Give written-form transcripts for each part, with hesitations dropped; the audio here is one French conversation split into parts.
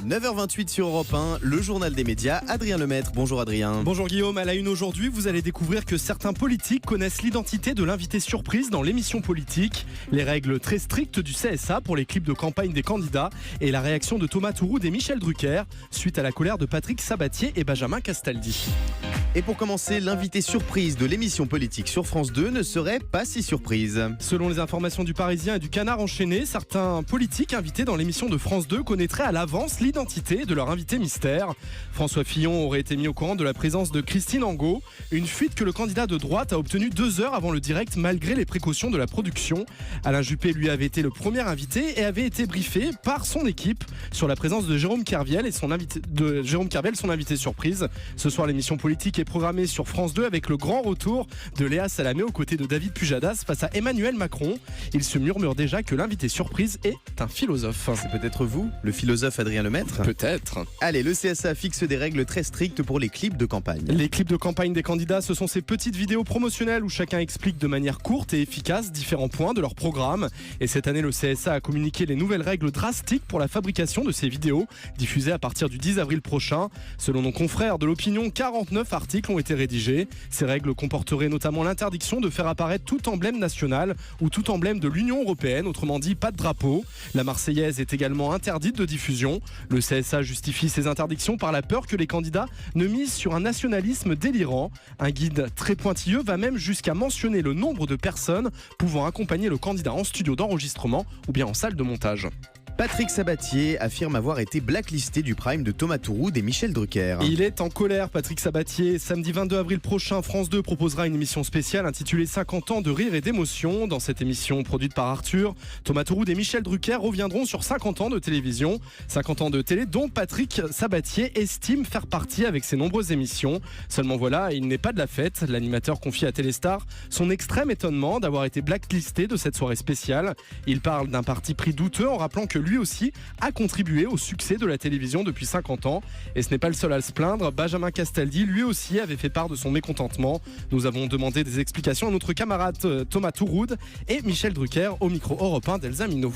9h28 sur Europe 1, le journal des médias, Adrien Lemaître. Bonjour Adrien. Bonjour Guillaume, à la une aujourd'hui, vous allez découvrir que certains politiques connaissent l'identité de l'invité surprise dans l'émission politique, les règles très strictes du CSA pour les clips de campagne des candidats et la réaction de Thomas Touroud et Michel Drucker suite à la colère de Patrick Sabatier et Benjamin Castaldi. Et pour commencer, l'invité surprise de l'émission politique sur France 2 ne serait pas si surprise. Selon les informations du Parisien et du Canard enchaîné, certains politiques invités dans l'émission de France 2 connaîtraient à l'avance l'identité de leur invité mystère. François Fillon aurait été mis au courant de la présence de Christine Angot, une fuite que le candidat de droite a obtenue 2 heures avant le direct malgré les précautions de la production. Alain Juppé lui avait été le premier invité et avait été briefé par son équipe sur la présence de Jérôme Kerviel et son invité surprise. Ce soir, l'émission politique est programmée sur France 2 avec le grand retour de Léa Salamé aux côtés de David Pujadas face à Emmanuel Macron. Il se murmure déjà que l'invité surprise est un philosophe. C'est peut-être vous, le philosophe Adrien Lemaître ? Peut-être. Allez, le CSA fixe des règles très strictes pour les clips de campagne. Les clips de campagne des candidats, ce sont ces petites vidéos promotionnelles où chacun explique de manière courte et efficace différents points de leur programme. Et cette année, le CSA a communiqué les nouvelles règles drastiques pour la fabrication de ces vidéos, diffusées à partir du 10 avril prochain. Selon nos confrères de l'opinion, 49 articles ont été rédigés. Ces règles comporteraient notamment l'interdiction de faire apparaître tout emblème national ou tout emblème de l'Union européenne, autrement dit pas de drapeau. La Marseillaise est également interdite de diffusion. Le CSA justifie ces interdictions par la peur que les candidats ne misent sur un nationalisme délirant. Un guide très pointilleux va même jusqu'à mentionner le nombre de personnes pouvant accompagner le candidat en studio d'enregistrement ou bien en salle de montage. Patrick Sabatier affirme avoir été blacklisté du prime de Thomas Touroud et Michel Drucker. Il est en colère, Patrick Sabatier. Samedi 22 avril prochain, France 2 proposera une émission spéciale intitulée 50 ans de rire et d'émotion. Dans cette émission produite par Arthur, Thomas Touroud et Michel Drucker reviendront sur 50 ans de télévision. 50 ans de télé dont Patrick Sabatier estime faire partie avec ses nombreuses émissions. Seulement voilà, il n'est pas de la fête. L'animateur confie à Téléstar son extrême étonnement d'avoir été blacklisté de cette soirée spéciale. Il parle d'un parti pris douteux en rappelant que lui aussi a contribué au succès de la télévision depuis 50 ans. Et ce n'est pas le seul à se plaindre. Benjamin Castaldi, lui aussi, avait fait part de son mécontentement. Nous avons demandé des explications à notre camarade Thomas Touroud et Michel Drucker au micro européen d'Elsa Minot.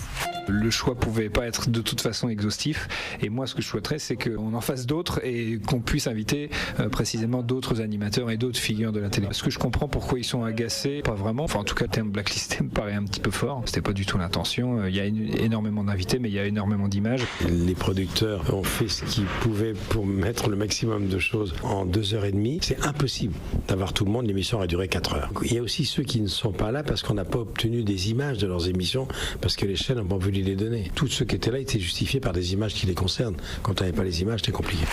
Le choix pouvait pas être de toute façon exhaustif. Et moi, ce que je souhaiterais, c'est qu'on en fasse d'autres et qu'on puisse inviter précisément d'autres animateurs et d'autres figures de la télé. Parce que je comprends pourquoi ils sont agacés, pas vraiment. Enfin, en tout cas, le terme blacklisté me paraît un petit peu fort. C'était pas du tout l'intention. Il y a énormément d'invités, mais il y a énormément d'images. Les producteurs ont fait ce qu'ils pouvaient pour mettre le maximum de choses en 2h30. C'est impossible d'avoir tout le monde. L'émission aurait duré 4 heures. Il y a aussi ceux qui ne sont pas là parce qu'on n'a pas obtenu des images de leurs émissions, parce que les chaînes n'ont pas voulu les donner. Tous ceux qui étaient là étaient justifiés par des images qui les concernent. Quand on n'avait pas les images, c'était compliqué.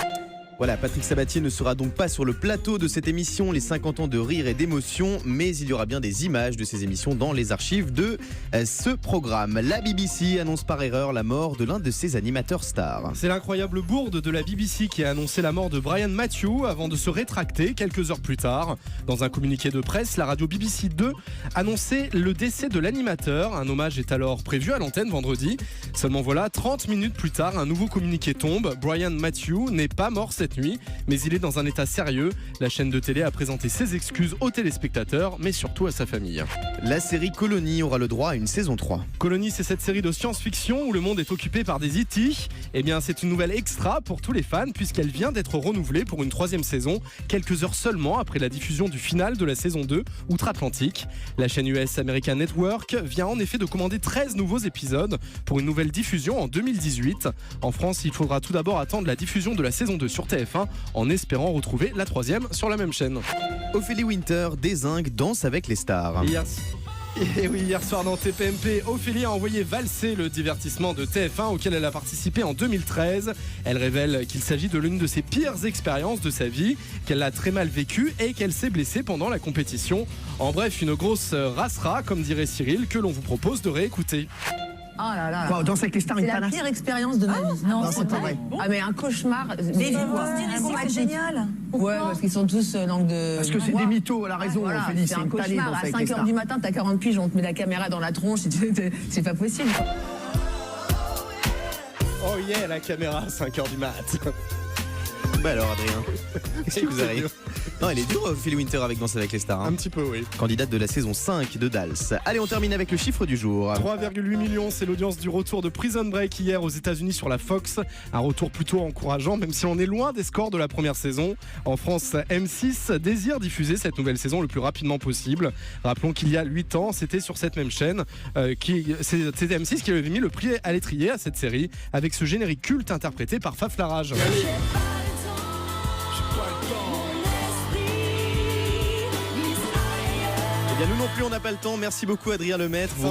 Voilà, Patrick Sabatier ne sera donc pas sur le plateau de cette émission, les 50 ans de rire et d'émotion, mais il y aura bien des images de ces émissions dans les archives de ce programme. La BBC annonce par erreur la mort de l'un de ses animateurs stars. C'est l'incroyable bourde de la BBC qui a annoncé la mort de Brian Matthew avant de se rétracter quelques heures plus tard. Dans un communiqué de presse, la radio BBC 2 annonçait le décès de l'animateur. Un hommage est alors prévu à l'antenne vendredi. Seulement voilà, 30 minutes plus tard, un nouveau communiqué tombe. Brian Matthew n'est pas mort cette nuit, mais il est dans un état sérieux. La chaîne de télé a présenté ses excuses aux téléspectateurs, mais surtout à sa famille. La série Colony aura le droit à une saison 3. Colony, c'est cette série de science-fiction où le monde est occupé par des E.T. Eh bien, c'est une nouvelle extra pour tous les fans puisqu'elle vient d'être renouvelée pour une 3e saison, quelques heures seulement après la diffusion du final de la saison 2 outre-Atlantique. La chaîne US American Network vient en effet de commander 13 nouveaux épisodes pour une nouvelle diffusion en 2018. En France, il faudra tout d'abord attendre la diffusion de la saison 2 sur TF1 en espérant retrouver la 3e sur la même chaîne. Ophélie Winter dézingue Danse avec les stars. Et oui, hier soir dans TPMP, Ophélie a envoyé valser le divertissement de TF1 auquel elle a participé en 2013. Elle révèle qu'il s'agit de l'une de ses pires expériences de sa vie, qu'elle l'a très mal vécue et qu'elle s'est blessée pendant la compétition. En bref, une grosse rassera, comme dirait Cyril, que l'on vous propose de réécouter. Oh là là. Wow, Danse avec les stars, C'est une la panache. pire expérience de ma vie. Non, c'est pas vrai. Ah mais un cauchemar. C'est génial. Ouais, parce qu'ils sont tous langue de... Parce que c'est des mythos, elle a raison, Voilà, Ophélie, c'est c'est un une tannée, cauchemar. Danse À avec les 5h stars. du matin, t'as 40 piges, on te met la caméra dans la tronche, c'est pas possible. Oh yeah, la caméra à 5h du mat. Bah alors Adrien, qu'est-ce qui vous arrive ? Non, elle est dure, Phil Winter avec Danse avec les stars. Un petit peu, oui. Candidate de la saison 5 de Dals. Allez, on termine avec le chiffre du jour. 3,8 millions, c'est l'audience du retour de Prison Break hier aux États-Unis sur la Fox. Un retour plutôt encourageant, même si on est loin des scores de la première saison. En France, M6 désire diffuser cette nouvelle saison le plus rapidement possible. Rappelons qu'il y a 8 ans, c'était sur cette même chaîne. C'était M6 qui avait mis le prix à l'étrier à cette série, avec ce générique culte interprété par Faf Larage. Eh bien, nous non plus, on n'a pas le temps. Merci beaucoup, Adrien Lemaître.